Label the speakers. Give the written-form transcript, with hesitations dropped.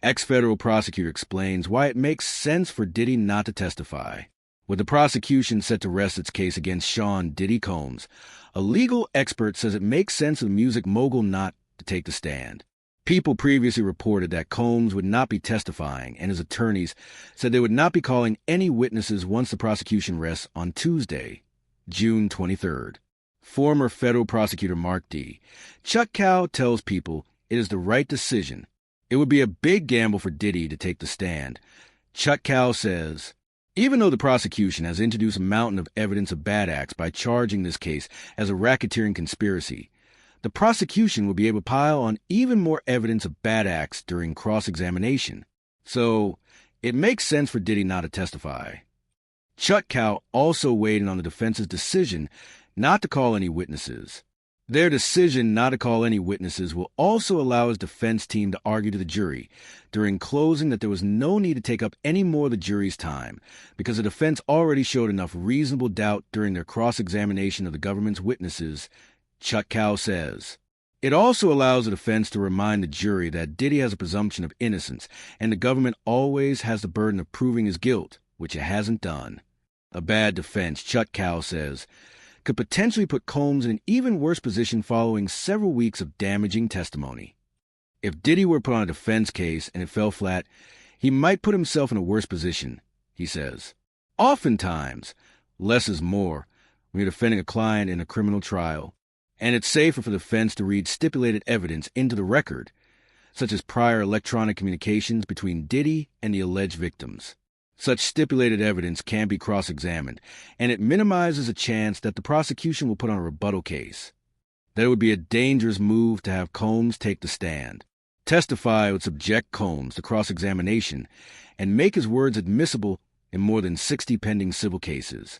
Speaker 1: Ex-federal prosecutor explains why it makes sense for Diddy not to testify. With the prosecution set to rest its case against Sean Diddy Combs, a legal expert says it makes sense for the music mogul not to take the stand. People previously reported that Combs would not be testifying, and his attorneys said they would not be calling any witnesses once the prosecution rests on Tuesday, June 23rd. Former federal prosecutor Mark D. Chutkow tells people it is the right decision. It would be a big gamble for Diddy to take the stand. Chutkow says, even though the prosecution has introduced a mountain of evidence of bad acts by charging this case as a racketeering conspiracy, the prosecution will be able to pile on even more evidence of bad acts during cross-examination. So, it makes sense for Diddy not to testify. Chutkow also weighed in on the defense's decision not to call any witnesses. Their decision not to call any witnesses will also allow his defense team to argue to the jury during closing that there was no need to take up any more of the jury's time because the defense already showed enough reasonable doubt during their cross-examination of the government's witnesses, Chutkow says. It also allows the defense to remind the jury that Diddy has a presumption of innocence and the government always has the burden of proving his guilt, which it hasn't done. A bad defense, Chutkow says, could potentially put Combs in an even worse position following several weeks of damaging testimony. If Diddy were put on a defense case and it fell flat, he might put himself in a worse position, he says. Oftentimes, less is more when you're defending a client in a criminal trial, and it's safer for the defense to read stipulated evidence into the record, such as prior electronic communications between Diddy and the alleged victims. Such stipulated evidence can be cross-examined, and it minimizes a chance that the prosecution will put on a rebuttal case. That it would be a dangerous move to have Combs take the stand. Testify would subject Combs to cross-examination and make his words admissible in more than 60 pending civil cases.